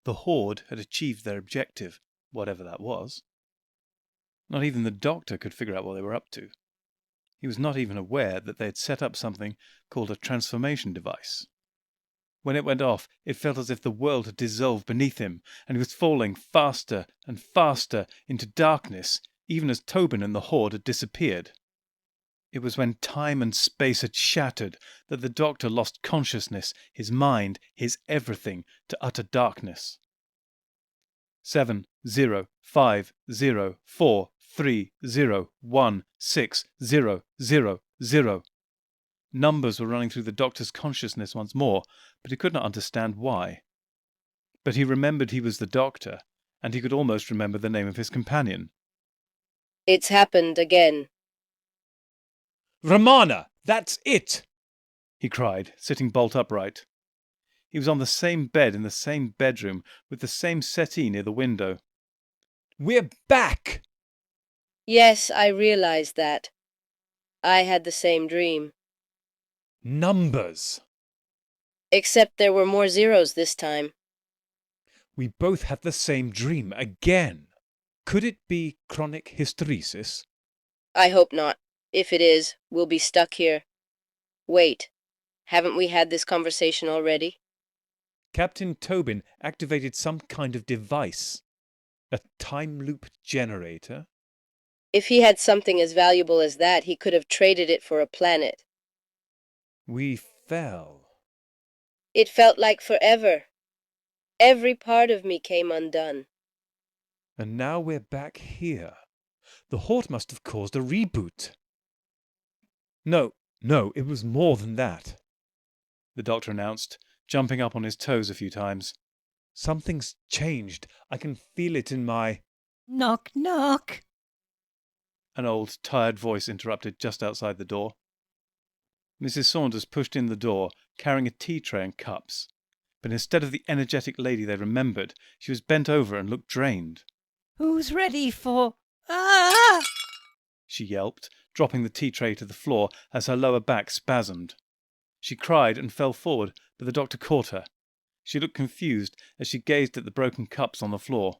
The Horde had achieved their objective, whatever that was. Not even the doctor could figure out what they were up to. He was not even aware that they had set up something called a transformation device. When it went off, it felt as if the world had dissolved beneath him, and he was falling faster and faster into darkness, even as Tobin and the Horde had disappeared. It was when time and space had shattered that the doctor lost consciousness, his mind, his everything, to utter darkness. 7, 0, 5, 0, 4, 3, 0, 1, 6, 0, 0, 0. Numbers were running through the doctor's consciousness once more, but he could not understand why. But he remembered he was the doctor, and he could almost remember the name of his companion. It's happened again. Romana, that's it! He cried, sitting bolt upright. He was on the same bed in the same bedroom, with the same settee near the window. We're back! Yes, I realized that. I had the same dream. Numbers. Except there were more zeros this time. We both had the same dream again. Could it be chronic hysteresis? I hope not. If it is, we'll be stuck here. Wait, haven't we had this conversation already? Captain Tobin activated some kind of device. A time loop generator? If he had something as valuable as that, he could have traded it for a planet. We fell. It felt like forever. Every part of me came undone. And now we're back here. The Horde must have caused a reboot. No, it was more than that, the doctor announced, jumping up on his toes a few times. Something's changed. I can feel it in my... Knock, knock. An old, tired voice interrupted just outside the door. Mrs. Saunders pushed in the door, carrying a tea tray and cups. But instead of the energetic lady they remembered, she was bent over and looked drained. Who's ready for... Ah! She yelped, dropping the tea tray to the floor as her lower back spasmed. She cried and fell forward, but the doctor caught her. She looked confused as she gazed at the broken cups on the floor.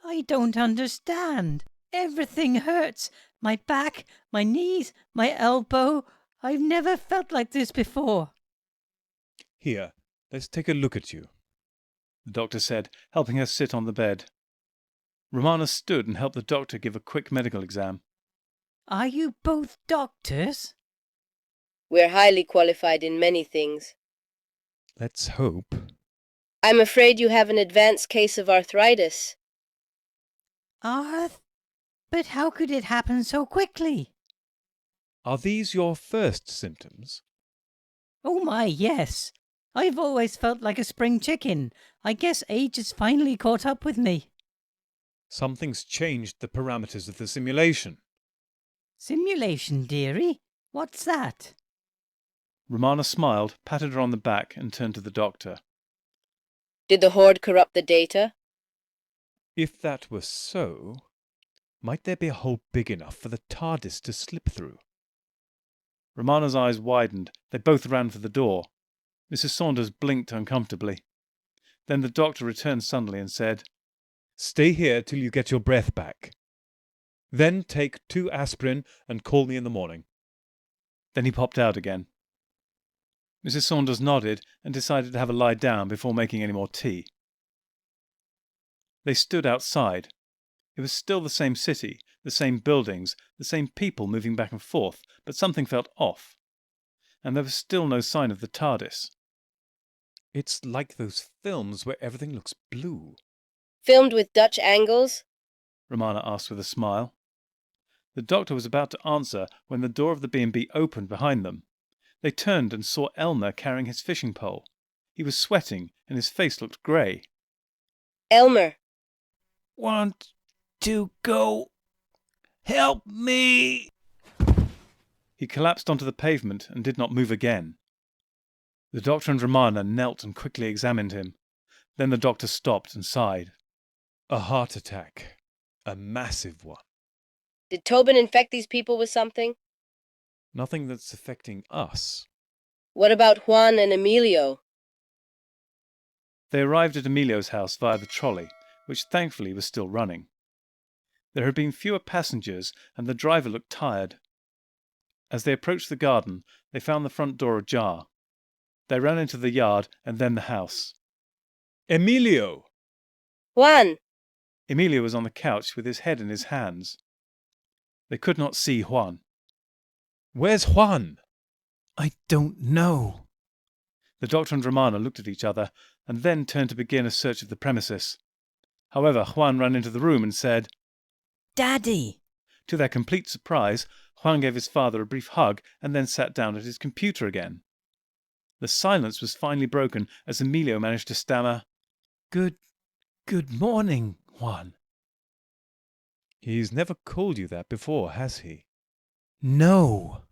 I don't understand. Everything hurts. My back, my knees, my elbow. I've never felt like this before. Here, let's take a look at you, the doctor said, helping her sit on the bed. Romana stood and helped the doctor give a quick medical exam. Are you both doctors? We're highly qualified in many things. Let's hope. I'm afraid you have an advanced case of arthritis. But how could it happen so quickly? Are these your first symptoms? Oh my, yes. I've always felt like a spring chicken. I guess age has finally caught up with me. Something's changed the parameters of the simulation. Simulation, dearie? What's that? Romana smiled, patted her on the back, and turned to the doctor. Did the Horde corrupt the data? If that were so, might there be a hole big enough for the TARDIS to slip through? Romana's eyes widened. They both ran for the door. Mrs. Saunders blinked uncomfortably. Then the doctor returned suddenly and said, Stay here till you get your breath back. Then take 2 aspirin and call me in the morning. Then he popped out again. Mrs. Saunders nodded and decided to have a lie down before making any more tea. They stood outside. It was still the same city, the same buildings, the same people moving back and forth, but something felt off. And there was still no sign of the TARDIS. It's like those films where everything looks blue. Filmed with Dutch angles? Romana asked with a smile. The doctor was about to answer when the door of the B&B opened behind them. They turned and saw Elmer carrying his fishing pole. He was sweating and his face looked grey. Elmer. Want to go? Help me! He collapsed onto the pavement and did not move again. The doctor and Romana knelt and quickly examined him. Then the doctor stopped and sighed. A heart attack. A massive one. Did Tobin infect these people with something? Nothing that's affecting us. What about Juan and Emilio? They arrived at Emilio's house via the trolley, which thankfully was still running. There had been fewer passengers, and the driver looked tired. As they approached the garden, they found the front door ajar. They ran into the yard and then the house. Emilio! Juan! Emilio was on the couch with his head in his hands. They could not see Juan. Where's Juan? I don't know. The doctor and Romana looked at each other and then turned to begin a search of the premises. However, Juan ran into the room and said, Daddy! To their complete surprise, Juan gave his father a brief hug and then sat down at his computer again. The silence was finally broken as Emilio managed to stammer, Good morning, Juan. He's never called you that before, has he? No.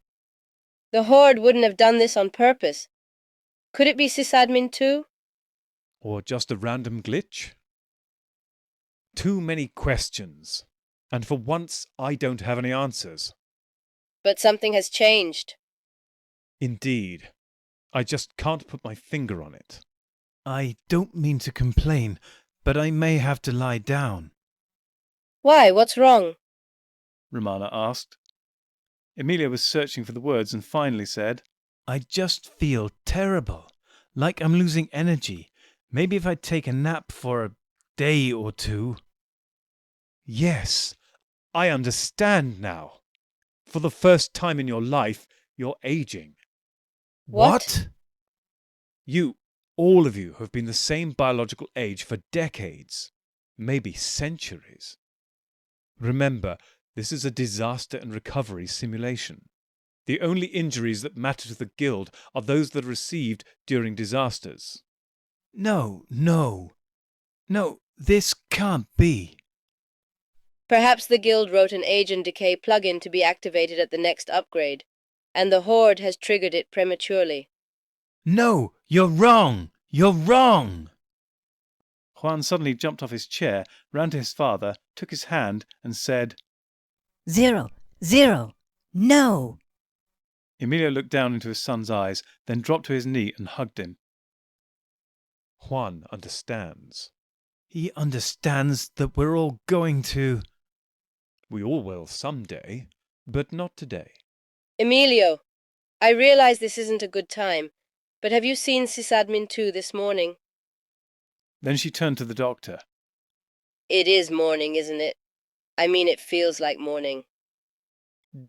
The Horde wouldn't have done this on purpose. Could it be sysadmin 2? Or just a random glitch? Too many questions. And for once, I don't have any answers. But something has changed. Indeed. I just can't put my finger on it. I don't mean to complain, but I may have to lie down. Why? What's wrong? Romana asked. Emilio was searching for the words and finally said, I just feel terrible, like I'm losing energy. Maybe if I take a nap for a day or two. Yes, I understand now. For the first time in your life, you're aging. What? You, all of you, have been the same biological age for decades, maybe centuries. Remember, this is a disaster and recovery simulation. The only injuries that matter to the Guild are those that are received during disasters. No, this can't be. Perhaps the Guild wrote an age and decay plugin to be activated at the next upgrade, and the Horde has triggered it prematurely. No, you're wrong! You're wrong! Juan suddenly jumped off his chair, ran to his father, took his hand, and said, 0, no! Emilio looked down into his son's eyes, then dropped to his knee and hugged him. Juan understands. He understands that we're all going to... We all will someday, but not today. Emilio, I realize this isn't a good time, but have you seen sysadmin 2 this morning? Then she turned to the doctor. It is morning, isn't it? I mean, it feels like morning.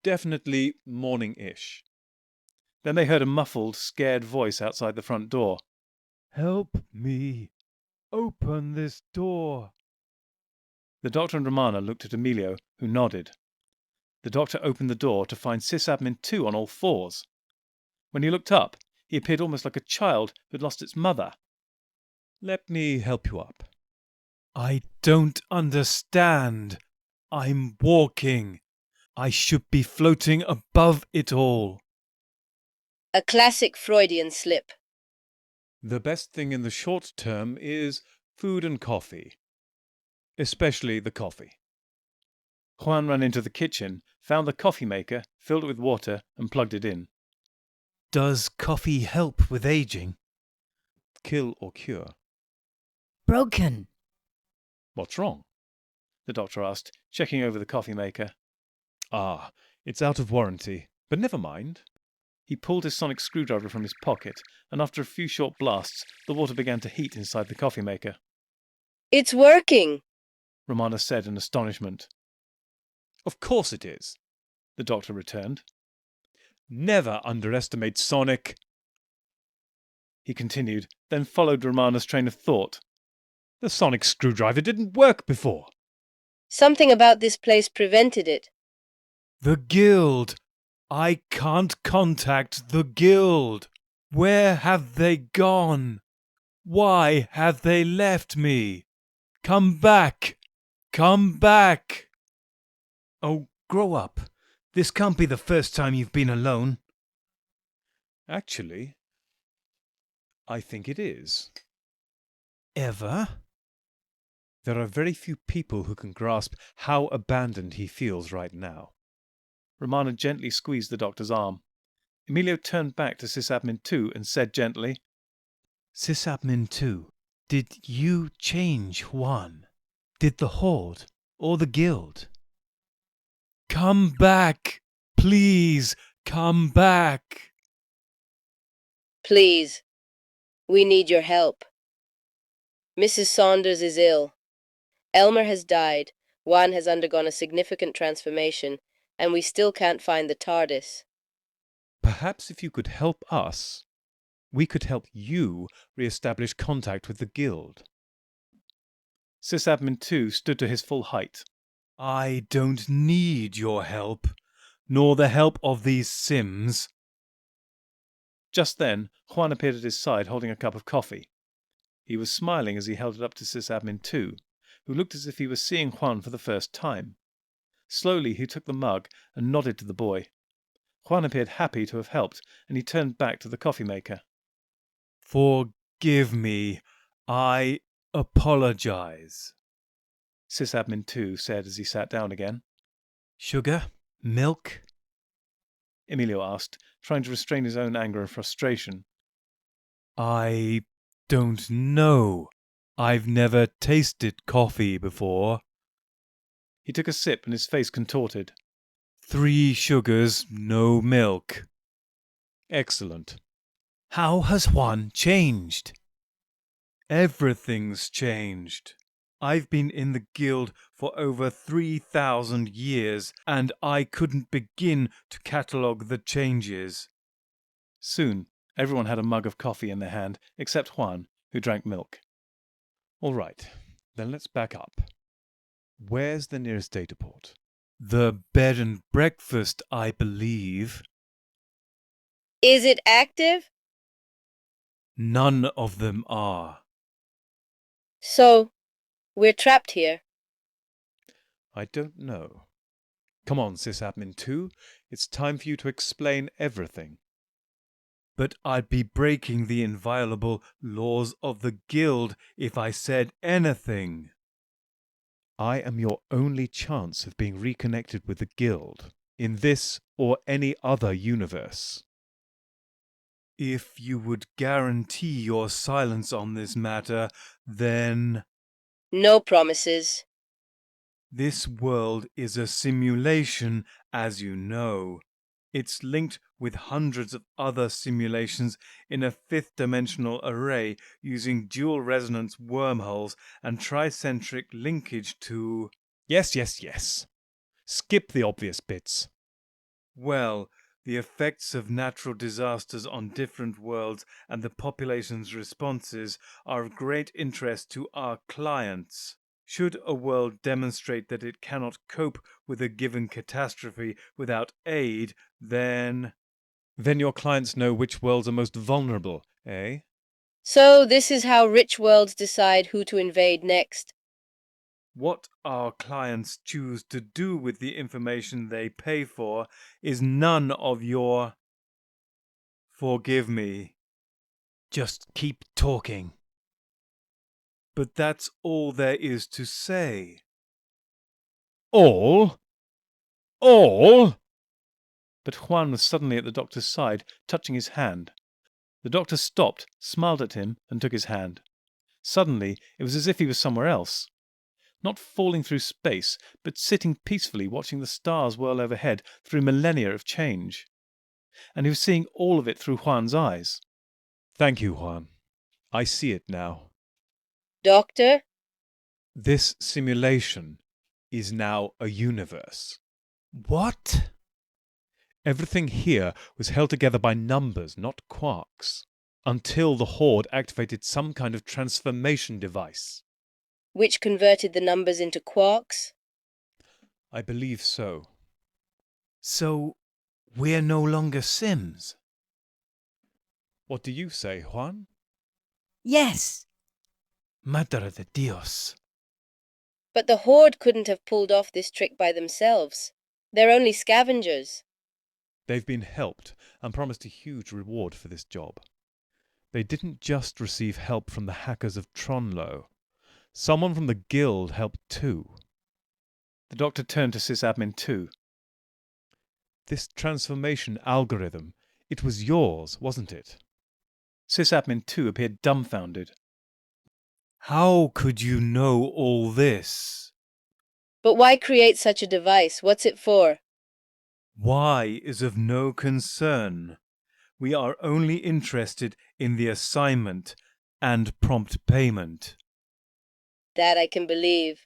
Definitely morning-ish. Then they heard a muffled, scared voice outside the front door. Help me. Open this door. The doctor and Romana looked at Emilio, who nodded. The doctor opened the door to find sysadmin 2 on all fours. When he looked up, he appeared almost like a child who'd lost its mother. Let me help you up. I don't understand. I'm walking. I should be floating above it all. A classic Freudian slip. The best thing in the short term is food and coffee. Especially the coffee. Juan ran into the kitchen, found the coffee maker, filled it with water, and plugged it in. Does coffee help with aging? Kill or cure. Broken. What's wrong? The doctor asked, checking over the coffee maker. Ah, it's out of warranty, but never mind. He pulled his sonic screwdriver from his pocket, and after a few short blasts, the water began to heat inside the coffee maker. It's working! Romana said in astonishment. Of course it is, The doctor returned. Never underestimate Sonic. He continued, then followed Romana's train of thought. The sonic screwdriver didn't work before. Something about this place prevented it. The Guild. I can't contact the Guild. Where have they gone? Why have they left me? Come back! Come back! Oh, grow up. This can't be the first time you've been alone. Actually, I think it is. Ever? There are very few people who can grasp how abandoned he feels right now. Romana gently squeezed the doctor's arm. Emilio turned back to sysadmin 2 and said gently, Sysadmin 2, Did you change, Juan? Did the Horde or the Guild? Come back! Please, come back! Please, we need your help. Mrs. Saunders is ill. Elmer has died, Juan has undergone a significant transformation, and we still can't find the TARDIS. Perhaps if you could help us, we could help you re-establish contact with the Guild. Sysadmin 2 stood to his full height. I don't need your help, nor the help of these Sims. Just then, Juan appeared at his side holding a cup of coffee. He was smiling as he held it up to Sysadmin 2, who looked as if he was seeing Juan for the first time. Slowly he took the mug and nodded to the boy. Juan appeared happy to have helped, and he turned back to the coffee maker. Forgive me. I apologize. Sysadmin 2 said as he sat down again. Sugar? Milk? Emilio asked, trying to restrain his own anger and frustration. I don't know. I've never tasted coffee before. He took a sip and his face contorted. 3 sugars, no milk. Excellent. How has Juan changed? Everything's changed. I've been in the Guild for over 3,000 years, and I couldn't begin to catalogue the changes. Soon, everyone had a mug of coffee in their hand, except Juan, who drank milk. All right, then let's back up. Where's the nearest data port? The bed and breakfast, I believe. Is it active? None of them are. So, we're trapped here. I don't know. Come on, Sysadmin 2. It's time for you to explain everything. But I'd be breaking the inviolable laws of the Guild if I said anything. I am your only chance of being reconnected with the Guild, in this or any other universe. If you would guarantee your silence on this matter, then... No promises. This world is a simulation, as you know. It's linked with hundreds of other simulations in a 5th-dimensional array using dual resonance wormholes and tricentric linkage to... Yes. Skip the obvious bits. Well, the effects of natural disasters on different worlds and the population's responses are of great interest to our clients. Should a world demonstrate that it cannot cope with a given catastrophe without aid, then... Then your clients know which worlds are most vulnerable, eh? So this is how rich worlds decide who to invade next. What our clients choose to do with the information they pay for is none of your... Forgive me. Just keep talking. But that's all there is to say. All? All? But Juan was suddenly at the doctor's side, touching his hand. The doctor stopped, smiled at him, and took his hand. Suddenly, it was as if he was somewhere else. Not falling through space, but sitting peacefully watching the stars whirl overhead through millennia of change. And he was seeing all of it through Juan's eyes. Thank you, Juan. I see it now. Doctor? This simulation is now a universe. What? Everything here was held together by numbers, not quarks, until the Horde activated some kind of transformation device. Which converted the numbers into quarks? I believe so. So, we're no longer Sims? What do you say, Juan? Yes. Madre de Dios. But the Horde couldn't have pulled off this trick by themselves. They're only scavengers. They've been helped and promised a huge reward for this job. They didn't just receive help from the hackers of Tronlo. Someone from the Guild helped too. The doctor turned to Sysadmin 2. This transformation algorithm, it was yours, wasn't it? Sysadmin 2 appeared dumbfounded. How could you know all this? But why create such a device? What's it for? Why is of no concern. We are only interested in the assignment and prompt payment. That I can believe.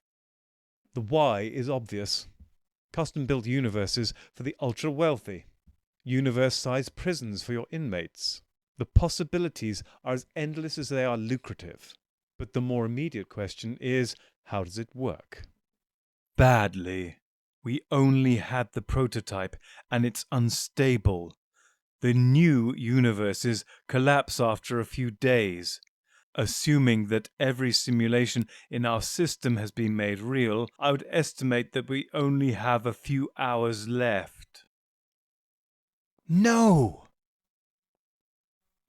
The why is obvious. Custom-built universes for the ultra-wealthy. Universe-sized prisons for your inmates. The possibilities are as endless as they are lucrative. But the more immediate question is, how does it work? Badly. We only had the prototype, and it's unstable. The new universes collapse after a few days. Assuming that every simulation in our system has been made real, I would estimate that we only have a few hours left. No!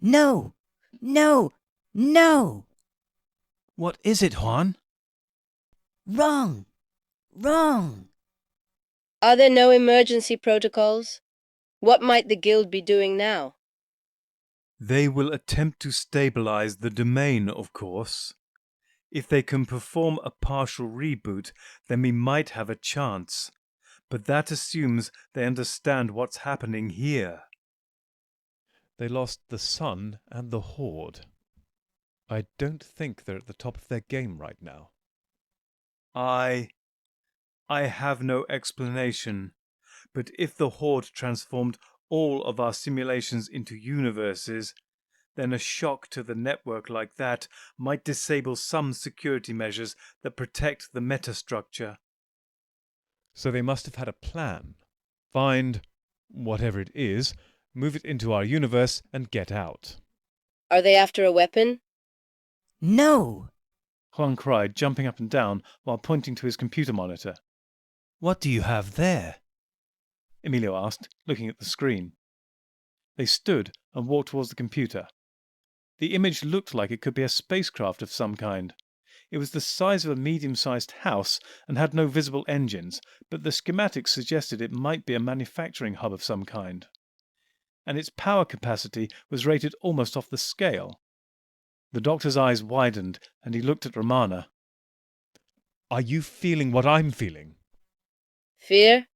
No! No! No! What is it, Juan? Wrong! Wrong! Are there no emergency protocols? What might the guild be doing now? They will attempt to stabilize the domain, of course. If they can perform a partial reboot, then we might have a chance. But that assumes they understand what's happening here. They lost the Sun and the Horde. I don't think they're at the top of their game right now. I have no explanation. But if the Horde transformed all of our simulations into universes, then a shock to the network like that might disable some security measures that protect the metastructure. So they must have had a plan. Find whatever it is, move it into our universe, and get out. Are they after a weapon? No! Juan cried, jumping up and down while pointing to his computer monitor. What do you have there? Emilio asked, looking at the screen. They stood and walked towards the computer. The image looked like it could be a spacecraft of some kind. It was the size of a medium-sized house and had no visible engines, but the schematics suggested it might be a manufacturing hub of some kind. And its power capacity was rated almost off the scale. The doctor's eyes widened, and he looked at Romana. Are you feeling what I'm feeling? Fear?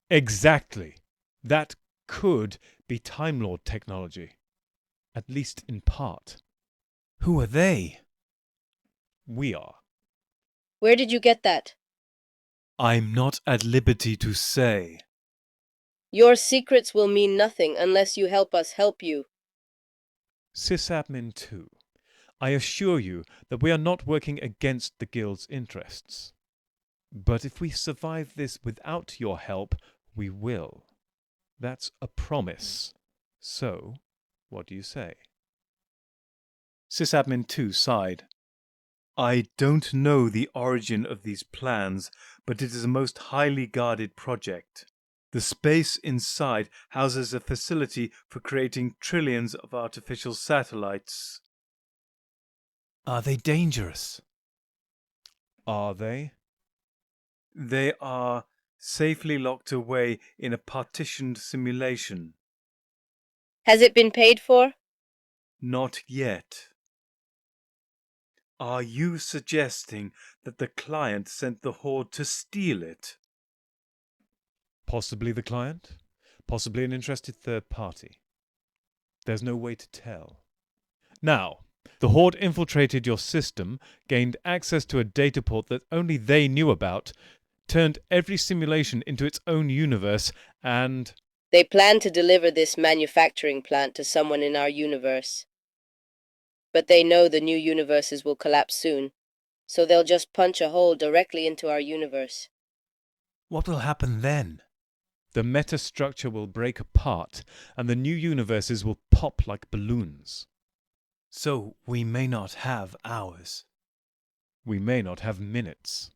Exactly. That could be Time Lord technology. At least in part. Who are they? We are. Where did you get that? I'm not at liberty to say. Your secrets will mean nothing unless you help us help you. Sysadmin 2, I assure you that we are not working against the Guild's interests. But if we survive this without your help, we will. That's a promise. So, what do you say? Sysadmin 2 sighed. I don't know the origin of these plans, but it is a most highly guarded project. The space inside houses a facility for creating trillions of artificial satellites. Are they dangerous? Are they? They are safely locked away in a partitioned simulation. Has it been paid for? Not yet. Are you suggesting that the client sent the Horde to steal it? Possibly the client, possibly an interested third party. There's no way to tell. Now, the Horde infiltrated your system, gained access to a data port that only they knew about, turned every simulation into its own universe, and... They plan to deliver this manufacturing plant to someone in our universe. But they know the new universes will collapse soon, so they'll just punch a hole directly into our universe. What will happen then? The metastructure will break apart, and the new universes will pop like balloons. So we may not have hours. We may not have minutes.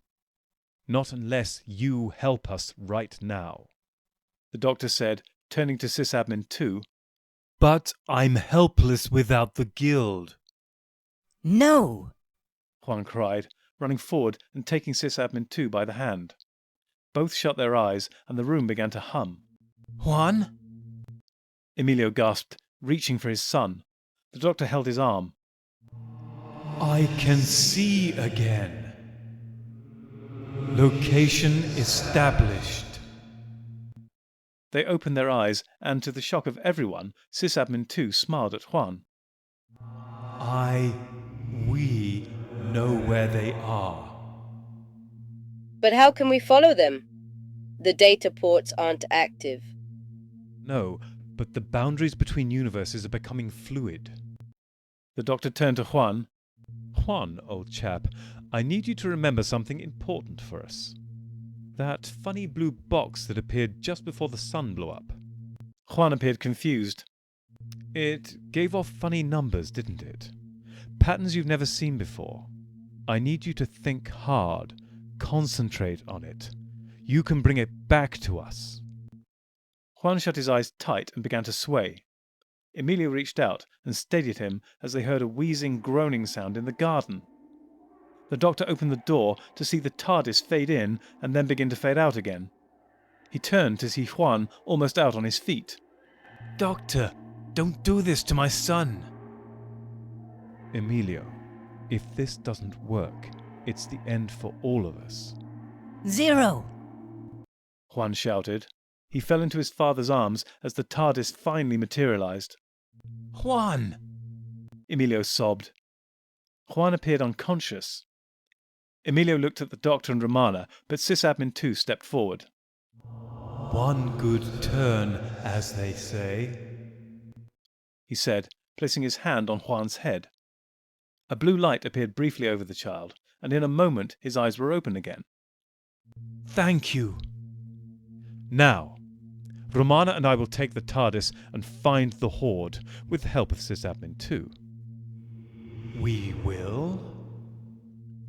Not unless you help us right now. The doctor said, turning to Sysadmin 2. But I'm helpless without the Guild. No! Juan cried, running forward and taking Sysadmin 2 by the hand. Both shut their eyes, and the room began to hum. Juan? Emilio gasped, reaching for his son. The doctor held his arm. I can see again. Location established. They opened their eyes, and to the shock of everyone, Sysadmin 2 smiled at Juan. We know where they are. But how can we follow them? The data ports aren't active. No, but the boundaries between universes are becoming fluid. The doctor turned to Juan. Juan, old chap, I need you to remember something important for us. That funny blue box that appeared just before the sun blew up. Juan appeared confused. It gave off funny numbers, didn't it? Patterns you've never seen before. I need you to think hard, concentrate on it. You can bring it back to us. Juan shut his eyes tight and began to sway. Emilio reached out and steadied him as they heard a wheezing, groaning sound in the garden. The doctor opened the door to see the TARDIS fade in and then begin to fade out again. He turned to see Juan almost out on his feet. Doctor, don't do this to my son. Emilio, if this doesn't work, it's the end for all of us. 0. Juan shouted. He fell into his father's arms as the TARDIS finally materialized. Juan! Emilio sobbed. Juan appeared unconscious. Emilio looked at the doctor and Romana, but Sysadmin 2 stepped forward. One good turn, as they say, he said, placing his hand on Juan's head. A blue light appeared briefly over the child, and in a moment his eyes were open again. Thank you. Now, Romana and I will take the TARDIS and find the Horde, with the help of Sysadmin 2. We will?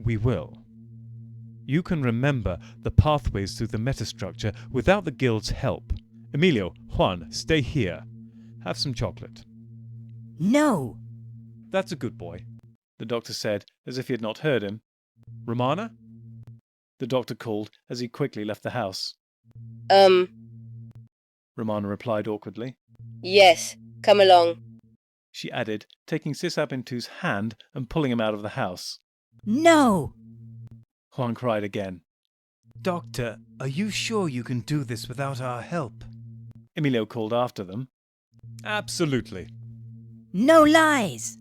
We will. You can remember the pathways through the metastructure without the guild's help. Emilio, Juan, stay here. Have some chocolate. No. That's a good boy. The doctor said, as if he had not heard him. Romana? The doctor called as he quickly left the house. Romana replied awkwardly. Yes, come along. She added, taking Sysadmin 2's hand and pulling him out of the house. No. Juan cried again. Doctor, are you sure you can do this without our help? Emilio called after them. Absolutely. No lies.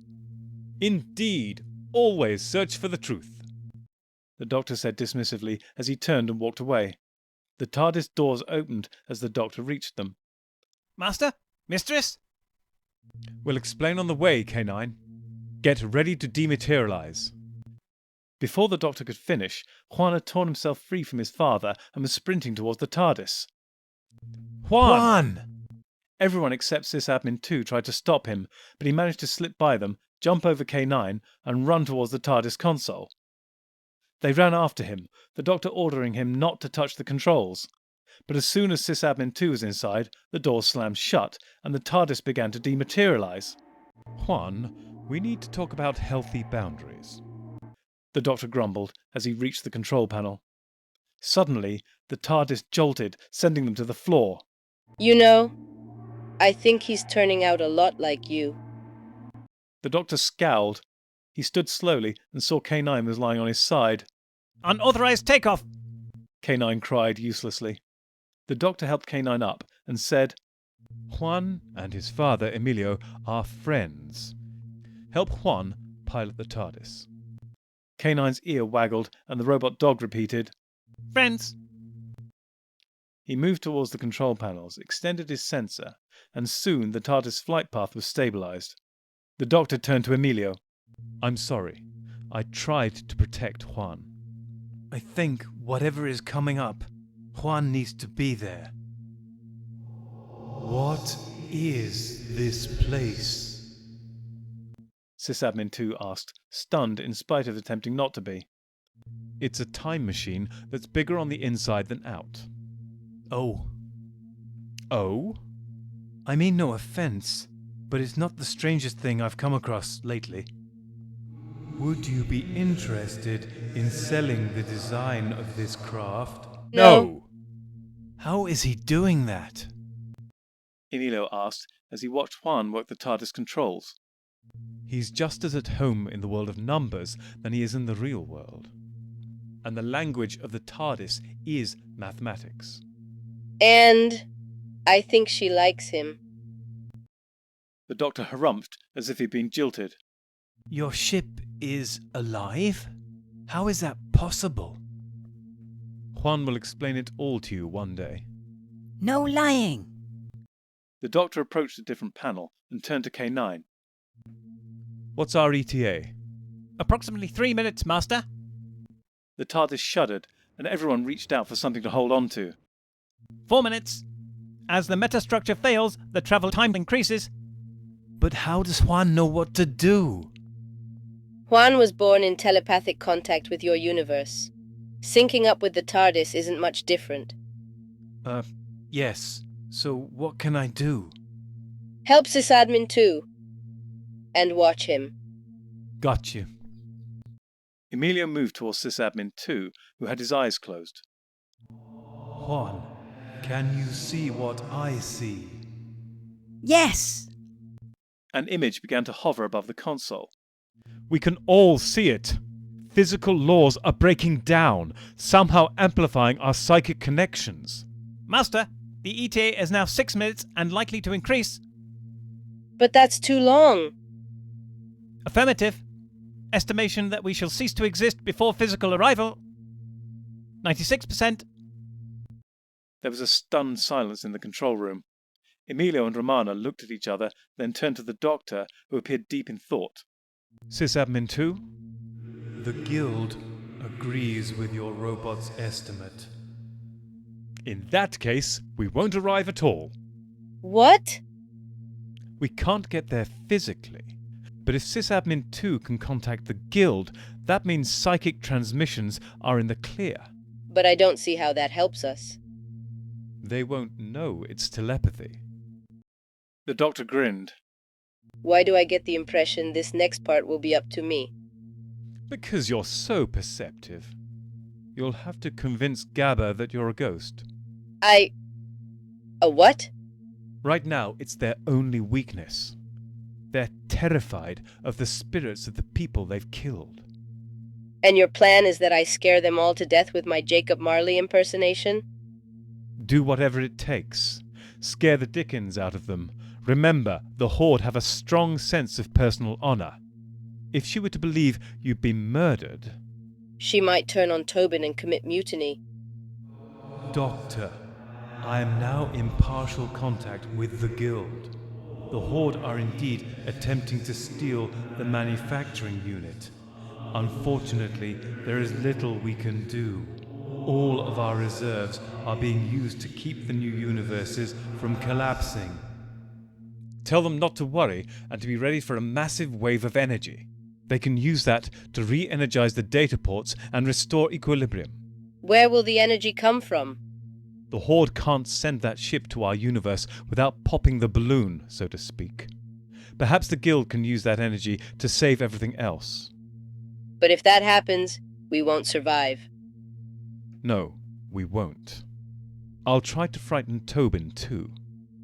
Indeed. Always search for the truth. The doctor said dismissively as he turned and walked away. The TARDIS doors opened as the doctor reached them. Master? Mistress? We'll explain on the way, K9. Get ready to dematerialize. Before the doctor could finish, Juan had torn himself free from his father and was sprinting towards the TARDIS. Juan! Everyone except Sysadmin 2 tried to stop him, but he managed to slip by them, jump over K9, and run towards the TARDIS console. They ran after him, the doctor ordering him not to touch the controls. But as soon as Sysadmin 2 was inside, the door slammed shut, and the TARDIS began to dematerialize. Juan, we need to talk about healthy boundaries. The doctor grumbled as he reached the control panel. Suddenly, the TARDIS jolted, sending them to the floor. You know, I think he's turning out a lot like you. The doctor scowled. He stood slowly and saw K9 was lying on his side. Unauthorized takeoff! K9 cried uselessly. The doctor helped K9 up and said, Juan and his father, Emilio, are friends. Help Juan pilot the TARDIS. K9's ear waggled and the robot dog repeated, Friends! He moved towards the control panels, extended his sensor, and soon the TARDIS flight path was stabilized. The doctor turned to Emilio. I'm sorry. I tried to protect Juan. I think whatever is coming up, Juan needs to be there. What is this place? Sysadmin 2 asked, stunned in spite of attempting not to be. It's a time machine that's bigger on the inside than out. Oh. Oh? I mean no offense, but it's not the strangest thing I've come across lately. Would you be interested in selling the design of this craft? No. How is he doing that? Emilio asked as he watched Juan work the TARDIS controls. He's just as at home in the world of numbers than he is in the real world. And the language of the TARDIS is mathematics. And I think she likes him. The doctor harumphed as if he'd been jilted. Your ship is alive? How is that possible? Juan will explain it all to you one day. No lying. The doctor approached a different panel and turned to K9. What's our ETA? Approximately 3 minutes, Master. The TARDIS shuddered, and everyone reached out for something to hold on to. 4 minutes. As the metastructure fails, the travel time increases. But how does Juan know what to do? Juan was born in telepathic contact with your universe. Syncing up with the TARDIS isn't much different. Yes. So what can I do? Help Sysadmin 2. And watch him. Got you. Emilio moved towards Sysadmin 2, who had his eyes closed. Juan, can you see what I see? Yes. An image began to hover above the console. We can all see it. Physical laws are breaking down, somehow amplifying our psychic connections. Master, the ETA is now 6 minutes and likely to increase. But that's too long. Affirmative. Estimation that we shall cease to exist before physical arrival. 96%. There was a stunned silence in the control room. Emilio and Romana looked at each other, then turned to the doctor, who appeared deep in thought. Sysadmin 2? The Guild agrees with your robot's estimate. In that case, we won't arrive at all. What? We can't get there physically. But if Sysadmin 2 can contact the Guild, that means psychic transmissions are in the clear. But I don't see how that helps us. They won't know it's telepathy. The doctor grinned. Why do I get the impression this next part will be up to me? Because you're so perceptive. You'll have to convince Gabba that you're a ghost. A what? Right now, it's their only weakness. They're terrified of the spirits of the people they've killed. And your plan is that I scare them all to death with my Jacob Marley impersonation? Do whatever it takes. Scare the dickens out of them. Remember, the Horde have a strong sense of personal honor. If she were to believe you'd been murdered... She might turn on Tobin and commit mutiny. Doctor, I am now in partial contact with the Guild. The Horde are indeed attempting to steal the manufacturing unit. Unfortunately, there is little we can do. All of our reserves are being used to keep the new universes from collapsing. Tell them not to worry and to be ready for a massive wave of energy. They can use that to re-energize the data ports and restore equilibrium. Where will the energy come from? The Horde can't send that ship to our universe without popping the balloon, so to speak. Perhaps the Guild can use that energy to save everything else. But if that happens, we won't survive. No, we won't. I'll try to frighten Tobin too,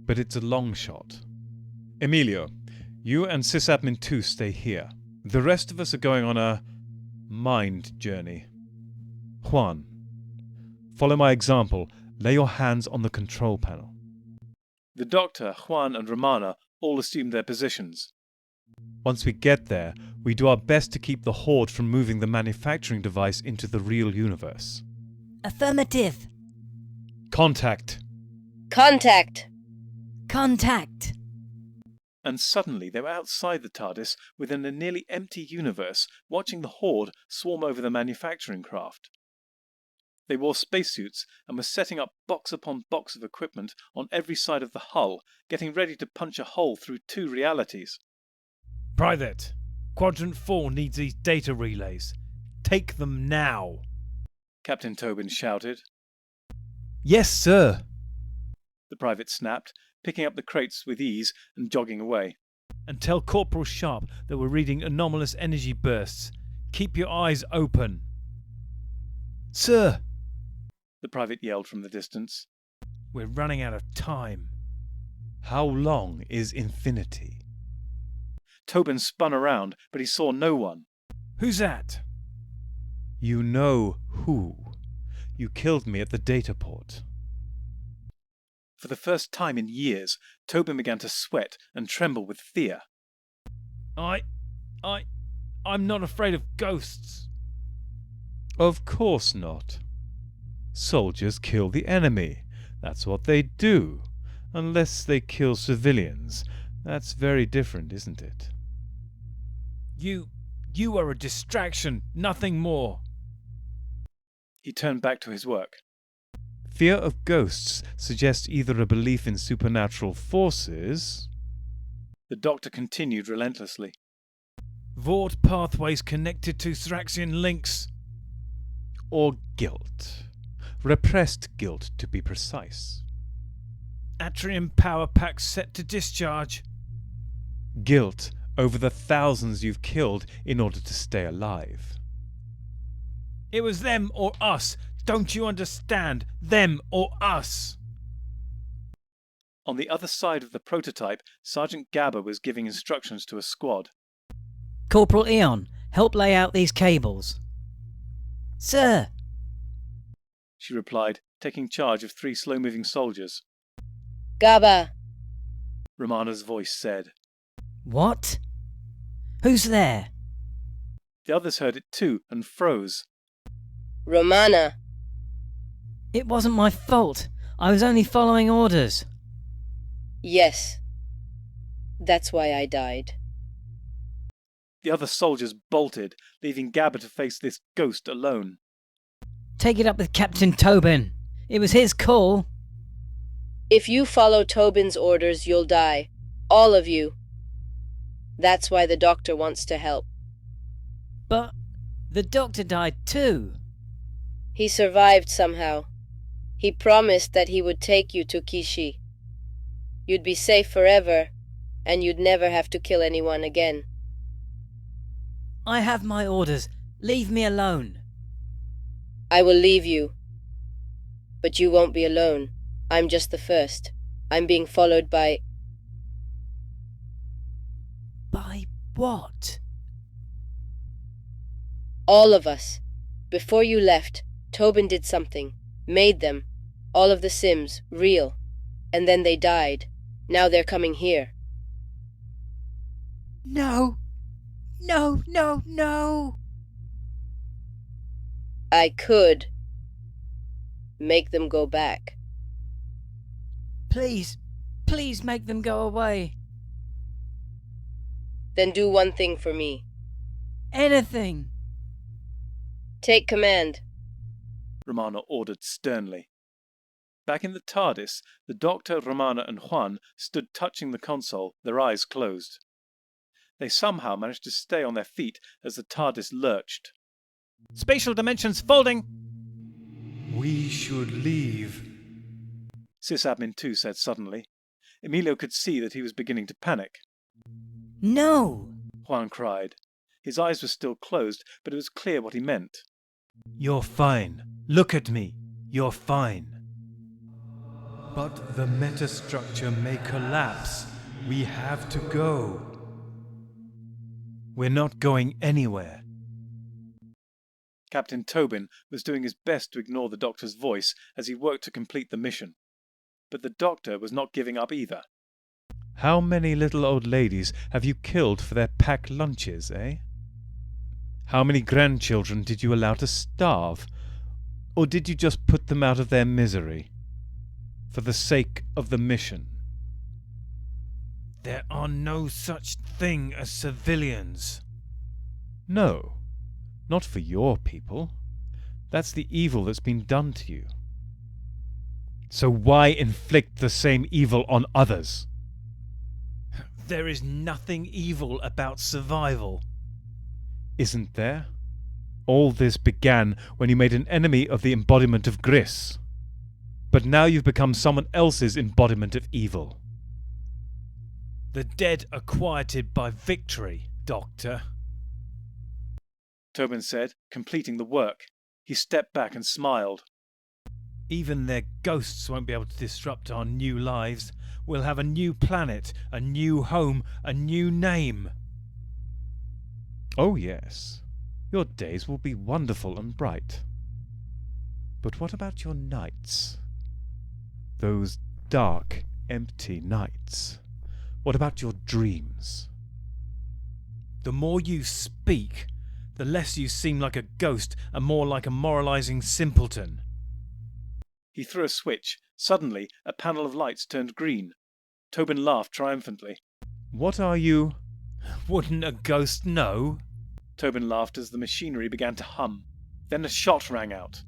but it's a long shot. Emilio, you and Sysadmin 2 stay here. The rest of us are going on a mind journey. Juan, follow my example. Lay your hands on the control panel. The doctor, Juan, and Romana all assumed their positions. Once we get there, we do our best to keep the Horde from moving the manufacturing device into the real universe. Affirmative. Contact! Contact! Contact. And suddenly they were outside the TARDIS within a nearly empty universe, watching the Horde swarm over the manufacturing craft. They wore spacesuits and were setting up box upon box of equipment on every side of the hull, getting ready to punch a hole through two realities. Private, Quadrant 4 needs these data relays. Take them now. Captain Tobin shouted. Yes, sir. The private snapped, picking up the crates with ease and jogging away. And tell Corporal Sharp that we're reading anomalous energy bursts. Keep your eyes open. Sir, The private yelled from the distance. we're running out of time. How long is infinity? Tobin spun around, but he saw no one. Who's that? You know who. You killed me at the data port. For the first time in years, Tobin began to sweat and tremble with fear. I'm not afraid of ghosts. Of course not. Soldiers kill the enemy. That's what they do. Unless they kill civilians. That's very different, isn't it? You are a distraction, nothing more. He turned back to his work. Fear of ghosts suggests either a belief in supernatural forces. The doctor continued relentlessly. Vought pathways connected to Thraxian links. Or guilt. Repressed guilt, to be precise. Atrium power packs set to discharge. Guilt over the thousands you've killed in order to stay alive. It was them or us. Don't you understand? Them or us. On the other side of the prototype, Sergeant Gabba was giving instructions to a squad. Corporal Eon, help lay out these cables. Sir! She replied, taking charge of 3 slow-moving soldiers. Gaba! Romana's voice said. What? Who's there? The others heard it too and froze. Romana! It wasn't my fault. I was only following orders. Yes. That's why I died. The other soldiers bolted, leaving Gabba to face this ghost alone. Take it up with Captain Tobin. It was his call. If you follow Tobin's orders, you'll die. All of you. That's why the doctor wants to help. But the doctor died too. He survived somehow. He promised that he would take you to Kishi. You'd be safe forever, and you'd never have to kill anyone again. I have my orders. Leave me alone. I will leave you. But you won't be alone. I'm just the first. I'm being followed by... By what? all of us. Before you left, Tobin did something. Made them. All of the Sims. Real. And then they died. Now they're coming here. No. No, no, no. I could make them go back. Please, please make them go away. Then do one thing for me. Anything. Take command. Romana ordered sternly. Back in the TARDIS, the Doctor, Romana and Juan stood touching the console, their eyes closed. They somehow managed to stay on their feet as the TARDIS lurched. Spatial dimensions folding! We should leave. Sysadmin 2 said suddenly. Emilio could see that he was beginning to panic. No. Juan cried. His eyes were still closed, but it was clear what he meant. You're fine. Look at me. You're fine. But the metastructure may collapse. We have to go. We're not going anywhere. Captain Tobin was doing his best to ignore the Doctor's voice as he worked to complete the mission. But the Doctor was not giving up either. How many little old ladies have you killed for their packed lunches, eh? How many grandchildren did you allow to starve? Or did you just put them out of their misery? For the sake of the mission? There are no such thing as civilians. No, not for your people. That's the evil that's been done to you. So why inflict the same evil on others? There is nothing evil about survival. Isn't there? All this began when you made an enemy of the embodiment of Gris. But now you've become someone else's embodiment of evil. The dead are quieted by victory, Doctor. Tobin said, completing the work. He stepped back and smiled. Even their ghosts won't be able to disrupt our new lives. We'll have a new planet, a new home, a new name. Oh yes, your days will be wonderful and bright. But what about your nights? Those dark, empty nights. What about your dreams? The more you speak, the less you seem like a ghost and more like a moralizing simpleton. He threw a switch. Suddenly, a panel of lights turned green. Tobin laughed triumphantly. What are you? Wouldn't a ghost know? Tobin laughed as the machinery began to hum. Then a shot rang out.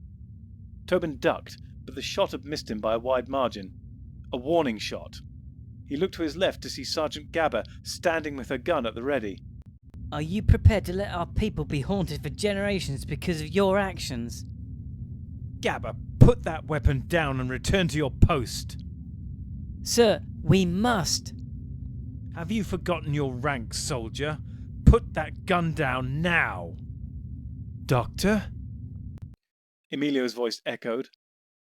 Tobin ducked, but the shot had missed him by a wide margin. A warning shot. He looked to his left to see Sergeant Gabber standing with her gun at the ready. Are you prepared to let our people be haunted for generations because of your actions? Gabber, put that weapon down and return to your post. Sir, we must. Have you forgotten your rank, soldier? Put that gun down now. Doctor? Emilio's voice echoed.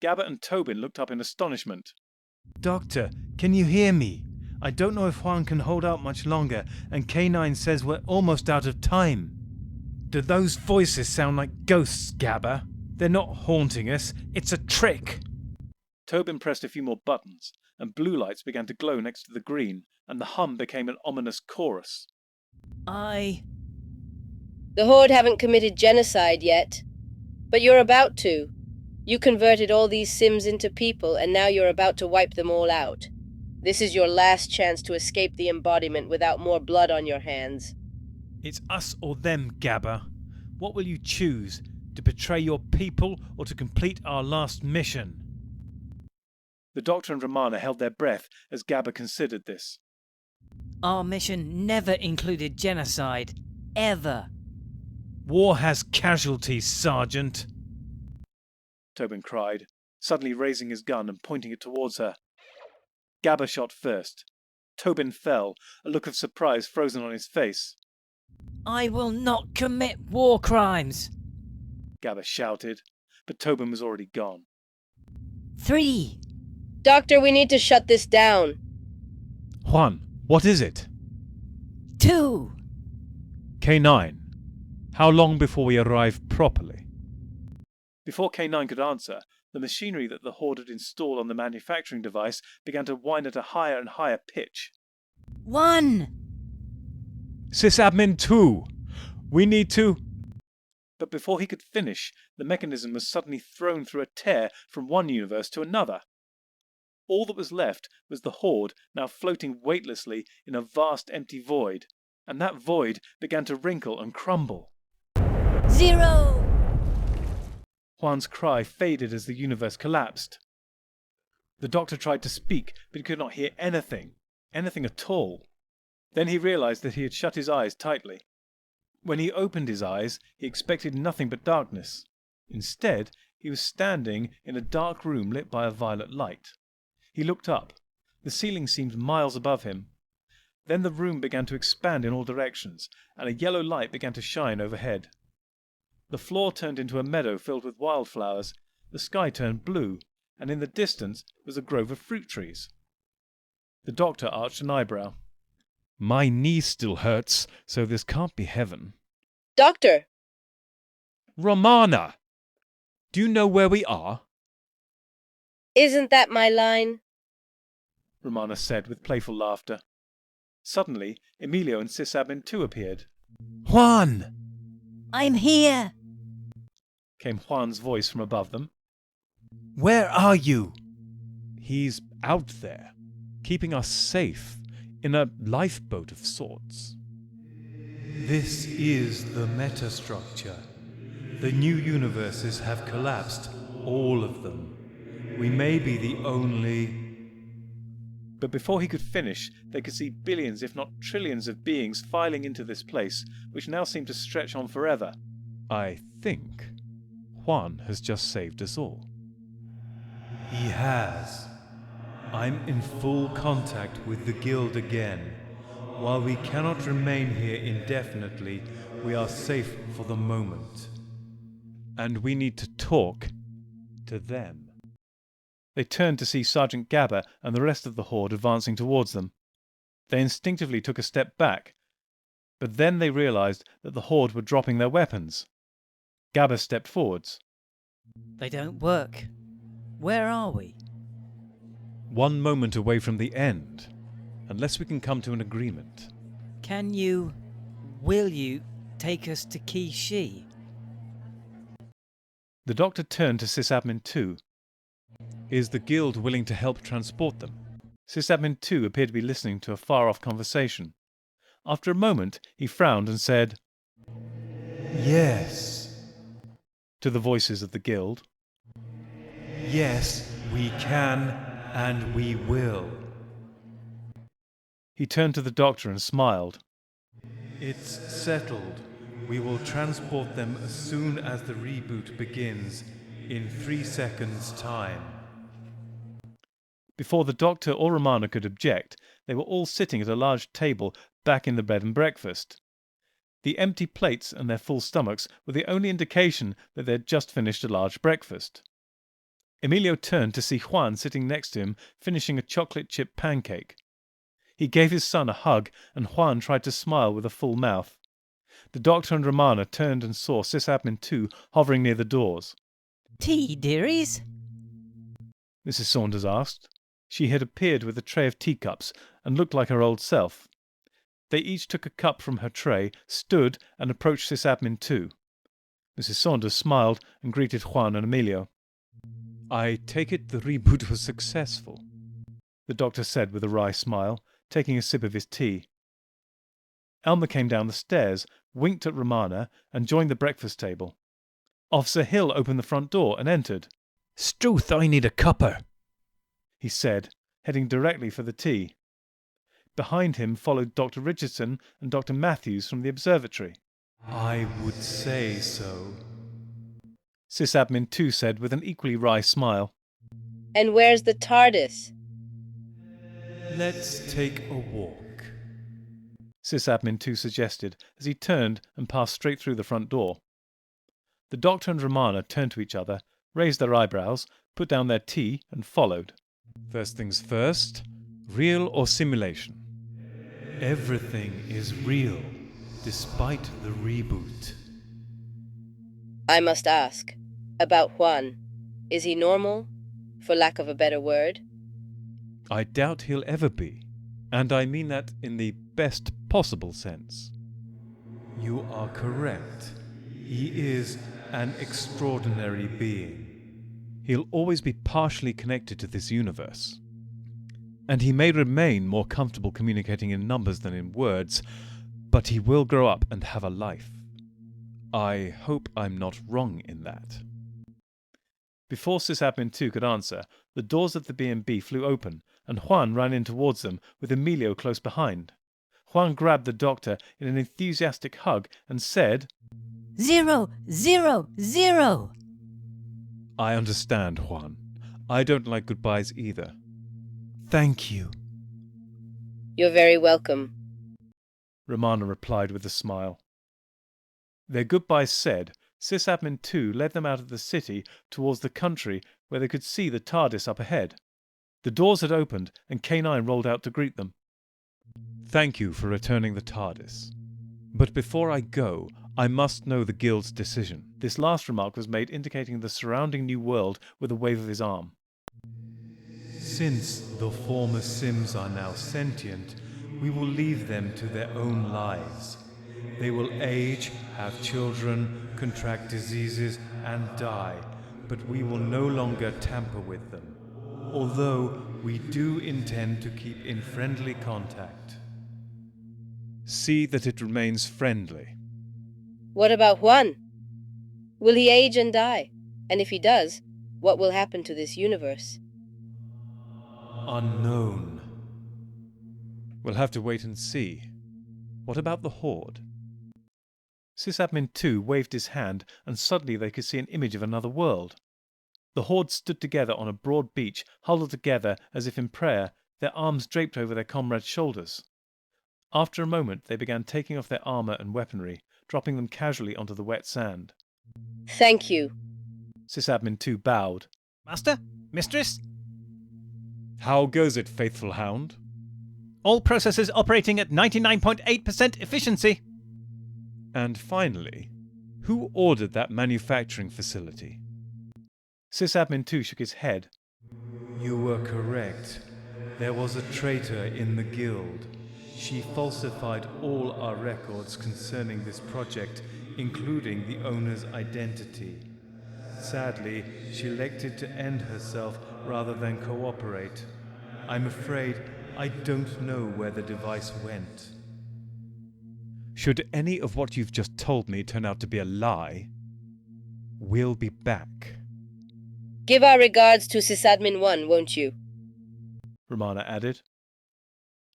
Gabber and Tobin looked up in astonishment. Doctor, can you hear me? I don't know if Juan can hold out much longer, and K9 says we're almost out of time. Do those voices sound like ghosts, Gabber? They're not haunting us, it's a trick. Tobin pressed a few more buttons, and blue lights began to glow next to the green, and the hum became an ominous chorus. The Horde haven't committed genocide yet, but you're about to. You converted all these Sims into people, and now you're about to wipe them all out. This is your last chance to escape the embodiment without more blood on your hands. It's us or them, Gabber. What will you choose? To betray your people or to complete our last mission? The Doctor and Romana held their breath as Gabber considered this. Our mission never included genocide. Ever. War has casualties, Sergeant. Tobin cried, suddenly raising his gun and pointing it towards her. Gabber shot first. Tobin fell, a look of surprise frozen on his face. I will not commit war crimes. Gabber shouted, but Tobin was already gone. 3. Doctor, we need to shut this down. Juan, what is it? 2. K9, how long before we arrive properly? Before K9 could answer, the machinery that the Horde had installed on the manufacturing device began to whine at a higher and higher pitch. 1. Sysadmin 2, we need to... But before he could finish, the mechanism was suddenly thrown through a tear from one universe to another. All that was left was the Horde now floating weightlessly in a vast empty void, and that void began to wrinkle and crumble. 0. Juan's cry faded as the universe collapsed. The Doctor tried to speak, but he could not hear anything at all. Then he realized that he had shut his eyes tightly. When he opened his eyes, he expected nothing but darkness. Instead, he was standing in a dark room lit by a violet light. He looked up. The ceiling seemed miles above him. Then the room began to expand in all directions, and a yellow light began to shine overhead. The floor turned into a meadow filled with wildflowers, the sky turned blue, and in the distance was a grove of fruit trees. The Doctor arched an eyebrow. My knee still hurts, so this can't be heaven. Doctor! Romana! Do you know where we are? Isn't that my line? Romana said with playful laughter. Suddenly, Emilio and Sysadmin 2 appeared. Juan! I'm here. Came Juan's voice from above them. Where are you? He's out there, keeping us safe, in a lifeboat of sorts. This is the metastructure. The new universes have collapsed, all of them. We may be the only... But before he could finish, they could see billions, if not trillions, of beings filing into this place, which now seemed to stretch on forever. I think Juan has just saved us all. He has. I'm in full contact with the Guild again. While we cannot remain here indefinitely, we are safe for the moment. And we need to talk to them. They turned to see Sergeant Gabber and the rest of the Horde advancing towards them. They instinctively took a step back. But then they realized that the Horde were dropping their weapons. Gabba stepped forwards. They don't work. Where are we? One moment away from the end, unless we can come to an agreement. Will you take us to Kishi? The doctor turned to Sysadmin 2. Is the Guild willing to help transport them? Sysadmin 2 appeared to be listening to a far-off conversation. After a moment, he frowned and said, Yes. to the voices of the Guild. Yes, we can and we will. He turned to the doctor and smiled. It's settled. We will transport them as soon as the reboot begins, in 3 seconds' time. Before the doctor or Romana could object, they were all sitting at a large table back in the bed and breakfast. The empty plates and their full stomachs were the only indication that they had just finished a large breakfast. Emilio turned to see Juan sitting next to him finishing a chocolate chip pancake. He gave his son a hug, and Juan tried to smile with a full mouth. The doctor and Romana turned and saw Sysadmin 2 hovering near the doors. Tea, dearies? Mrs. Saunders asked. She had appeared with a tray of teacups and looked like her old self. They each took a cup from her tray, stood, and approached Sysadmin 2. Mrs. Saunders smiled and greeted Juan and Emilio. I take it the reboot was successful, the doctor said with a wry smile, taking a sip of his tea. Elmer came down the stairs, winked at Romana, and joined the breakfast table. Officer Hill opened the front door and entered. Struth, I need a cuppa, he said, heading directly for the tea. Behind him followed Dr. Richardson and Dr. Matthews from the observatory. I would say so, Sysadmin 2 said with an equally wry smile. And where's the TARDIS? Let's take a walk, Sysadmin 2 suggested as he turned and passed straight through the front door. The doctor and Romana turned to each other, raised their eyebrows, put down their tea, and followed. First things first, real or simulation? Everything is real, despite the reboot. I must ask. About Juan. Is he normal, for lack of a better word? I doubt he'll ever be, and I mean that in the best possible sense. You are correct. He is an extraordinary being. He'll always be partially connected to this universe. And he may remain more comfortable communicating in numbers than in words, but he will grow up and have a life. I hope I'm not wrong in that. Before Sysadmin 2 could answer, the doors of the B&B flew open, and Juan ran in towards them, with Emilio close behind. Juan grabbed the doctor in an enthusiastic hug and said, 0, 0, 0! I understand, Juan. I don't like goodbyes either. Thank you. You're very welcome, Romana replied with a smile. Their goodbyes said, Sysadmin 2 led them out of the city towards the country where they could see the TARDIS up ahead. The doors had opened and K9 rolled out to greet them. Thank you for returning the TARDIS. But before I go, I must know the Guild's decision. This last remark was made indicating the surrounding new world with a wave of his arm. Since the former Sims are now sentient, we will leave them to their own lives. They will age, have children, contract diseases, and die, but we will no longer tamper with them, although we do intend to keep in friendly contact. See that it remains friendly. What about Juan? Will he age and die? And if he does, what will happen to this universe? Unknown. We'll have to wait and see. What about the Horde? Sysadmin 2 waved his hand, and suddenly they could see an image of another world. The Horde stood together on a broad beach, huddled together as if in prayer, their arms draped over their comrades' shoulders. After a moment they began taking off their armour and weaponry, dropping them casually onto the wet sand. Thank you. Sysadmin 2 bowed. Master? Mistress? How goes it, faithful hound? All processes operating at 99.8% efficiency. And finally, who ordered that manufacturing facility? Sysadmin 2 shook his head. You were correct. There was a traitor in the guild. She falsified all our records concerning this project, including the owner's identity. Sadly, she elected to end herself rather than cooperate. I'm afraid I don't know where the device went. Should any of what you've just told me turn out to be a lie, we'll be back. Give our regards to Sysadmin 1, won't you? Romana added.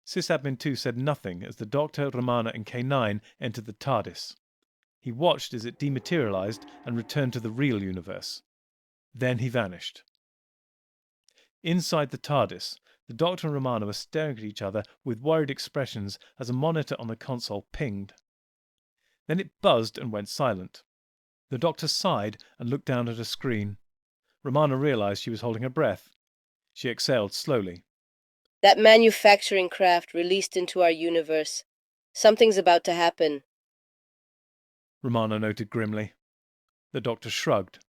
Sysadmin 2 said nothing as the Doctor, Romana and K9 entered the TARDIS. He watched as it dematerialized and returned to the real universe. Then he vanished. Inside the TARDIS, the Doctor and Romana were staring at each other with worried expressions as a monitor on the console pinged. Then it buzzed and went silent. The Doctor sighed and looked down at a screen. Romana realized she was holding her breath. She exhaled slowly. That manufacturing craft released into our universe. Something's about to happen. Romana noted grimly. The Doctor shrugged.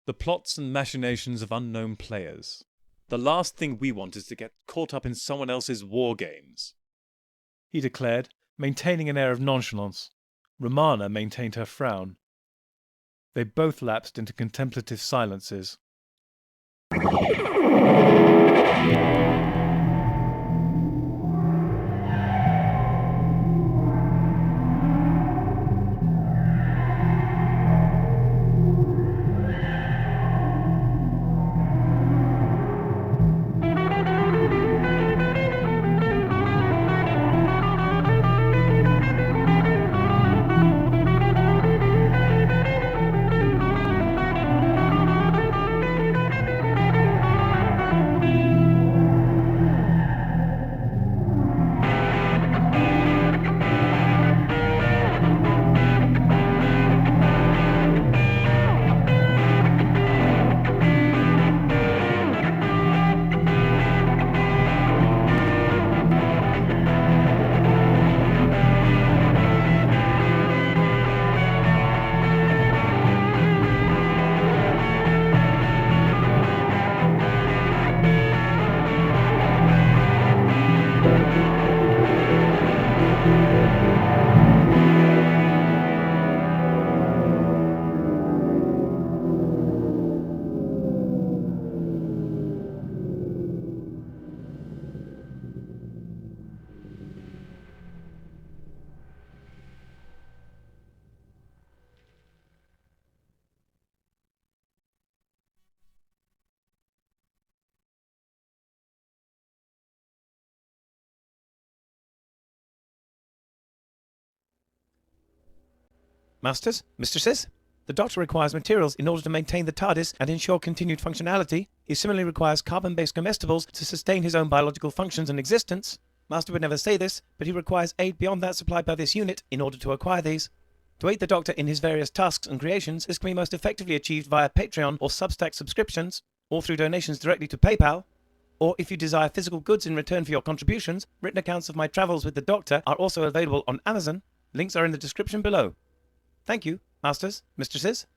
The plots and machinations of unknown players. The last thing we want is to get caught up in someone else's war games, he declared, maintaining an air of nonchalance. Romana maintained her frown. They both lapsed into contemplative silences. Masters, mistresses, the Doctor requires materials in order to maintain the TARDIS and ensure continued functionality. He similarly requires carbon-based comestibles to sustain his own biological functions and existence. Master would never say this, but he requires aid beyond that supplied by this unit in order to acquire these. To aid the Doctor in his various tasks and creations, this can be most effectively achieved via Patreon or Substack subscriptions, or through donations directly to PayPal. Or if you desire physical goods in return for your contributions, written accounts of my travels with the Doctor are also available on Amazon. Links are in the description below. Thank you, masters, mistresses.